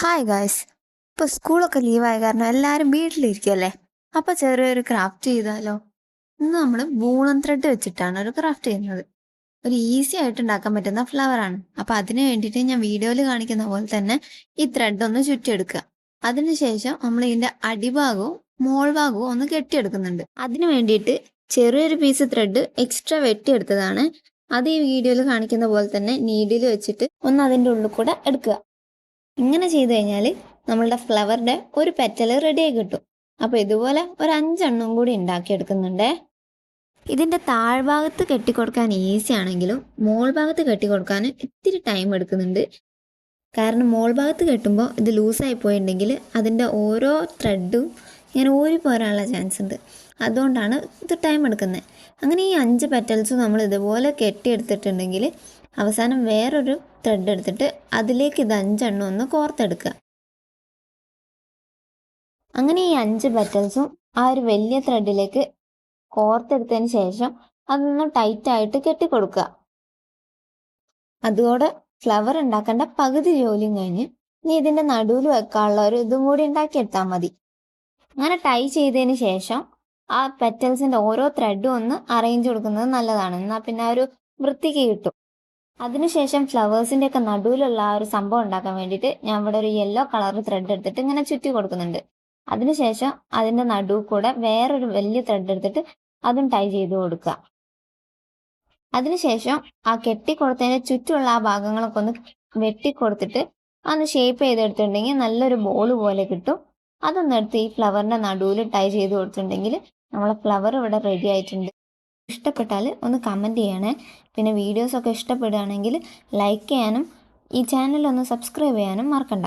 Hi guys. ഇപ്പോൾ സ്കൂളൊക്കെ ലീവായ കാരണം എല്ലാവരും വീട്ടിലിരിക്കുമല്ലേ. അപ്പോൾ ചെറിയൊരു ക്രാഫ്റ്റ് ചെയ്താലോ? ഇന്ന് നമ്മൾ വൂളൻ ത്രെഡ് വെച്ചിട്ടാണ് ഒരു ക്രാഫ്റ്റ് ചെയ്യുന്നത്. ഒരു ഈസി ആയിട്ട് ഉണ്ടാക്കാൻ പറ്റുന്ന ഫ്ലവറാണ്. അപ്പോൾ അതിന് വേണ്ടിയിട്ട് ഞാൻ വീഡിയോയിൽ കാണിക്കുന്ന പോലെ തന്നെ ഈ ത്രെഡ് ഒന്ന് ചുറ്റിയെടുക്കുക. അതിനുശേഷം നമ്മൾ ഇതിൻ്റെ അടിഭാഗവും മോൾഭാഗവും ഒന്ന് കെട്ടിയെടുക്കുന്നുണ്ട്. അതിന് വേണ്ടിയിട്ട് ചെറിയൊരു പീസ് ത്രെഡ് എക്സ്ട്രാ വെട്ടിയെടുത്തതാണ്. അത് ഈ വീഡിയോയിൽ കാണിക്കുന്ന പോലെ തന്നെ നീഡിൽ വെച്ചിട്ട് ഒന്ന് അതിൻ്റെ ഉള്ളിൽ കൂടെ എടുക്കുക. ഇങ്ങനെ ചെയ്ത് കഴിഞ്ഞാൽ നമ്മളുടെ ഫ്ലവറിൻ്റെ ഒരു പെറ്റൽ റെഡിയായി കിട്ടും. അപ്പോൾ ഇതുപോലെ ഒരു 5 കൂടി ഉണ്ടാക്കിയെടുക്കുന്നുണ്ടേ. ഇതിൻ്റെ താഴ്ഭാഗത്ത് കെട്ടിക്കൊടുക്കാൻ ഈസി ആണെങ്കിലും മോൾ ഭാഗത്ത് കെട്ടിക്കൊടുക്കാൻ ഇത്തിരി ടൈം എടുക്കുന്നുണ്ട്. കാരണം മോൾ ഭാഗത്ത് കെട്ടുമ്പോൾ ഇത് ലൂസായി പോയിട്ടുണ്ടെങ്കിൽ അതിൻ്റെ ഓരോ ത്രെഡും ഇങ്ങനെ ഊരിപ്പോരാനുള്ള ചാൻസ് ഉണ്ട്. അതുകൊണ്ടാണ് ഇത് ടൈം എടുക്കുന്നത്. അങ്ങനെ ഈ 5 പെറ്റൽസ് നമ്മൾ ഇതുപോലെ കെട്ടിയെടുത്തിട്ടുണ്ടെങ്കിൽ അവസാനം വേറൊരു ത്രെഡ് എടുത്തിട്ട് അതിലേക്ക് ഇത് 5 ഒന്ന് കോർത്തെടുക്കുക. അങ്ങനെ ഈ 5 പെറ്റൽസും ആ ഒരു വലിയ ത്രെഡിലേക്ക് കോർത്തെടുത്തതിന് ശേഷം അതൊന്ന് ടൈറ്റായിട്ട് കെട്ടിക്കൊടുക്കുക. അതോടെ ഫ്ലവർ ഉണ്ടാക്കേണ്ട പകുതി ജോലിയും കഴിഞ്ഞ് ഇനി ഇതിൻ്റെ നടുവിൽ വെക്കാനുള്ള ഒരു ഇതും കൂടി ഉണ്ടാക്കിയെടുത്താൽ മതി. അങ്ങനെ ടൈ ചെയ്തതിന് ശേഷം ആ പെറ്റൽസിൻ്റെ ഓരോ ത്രെഡും ഒന്ന് അറേഞ്ച് കൊടുക്കുന്നത് നല്ലതാണ്. എന്നാൽ പിന്നെ ആ ഒരു വൃത്തിക്ക് കിട്ടും. അതിനുശേഷം ഫ്ലവേഴ്സിൻ്റെ ഒക്കെ നടുവിലുള്ള ആ ഒരു സംഭവം ഉണ്ടാക്കാൻ വേണ്ടിയിട്ട് ഞാൻ ഇവിടെ ഒരു യെല്ലോ കളർ ത്രെഡ് എടുത്തിട്ട് ഇങ്ങനെ ചുറ്റി കൊടുക്കുന്നുണ്ട്. അതിനുശേഷം അതിൻ്റെ നടുവിൽ കൂടെ വേറൊരു വലിയ ത്രെഡ് എടുത്തിട്ട് അതും ടൈ ചെയ്ത് കൊടുക്കുക. അതിനുശേഷം ആ കെട്ടിക്കൊടുത്തതിൻ്റെ ചുറ്റുമുള്ള ആ ഭാഗങ്ങളൊക്കെ ഒന്ന് വെട്ടിക്കൊടുത്തിട്ട് അതൊന്ന് ഷേപ്പ് ചെയ്തെടുത്തിട്ടുണ്ടെങ്കിൽ നല്ലൊരു ബോൾ പോലെ കിട്ടും. അതൊന്നെടുത്ത് ഈ ഫ്ലവറിൻ്റെ നടുവിൽ ടൈ ചെയ്ത് കൊടുത്തിട്ടുണ്ടെങ്കിൽ നമ്മളെ ഫ്ലവർ ഇവിടെ റെഡി ആയിട്ടുണ്ട്. ഇഷ്ടപ്പെട്ടാൽ ഒന്ന് കമൻറ്റ് ചെയ്യണേ. പിന്നെ വീഡിയോസൊക്കെ ഇഷ്ടപ്പെടുകയാണെങ്കിൽ ലൈക്ക് ചെയ്യാനും ഈ ചാനൽ ഒന്ന് സബ്സ്ക്രൈബ് ചെയ്യാനും മറക്കണ്ട.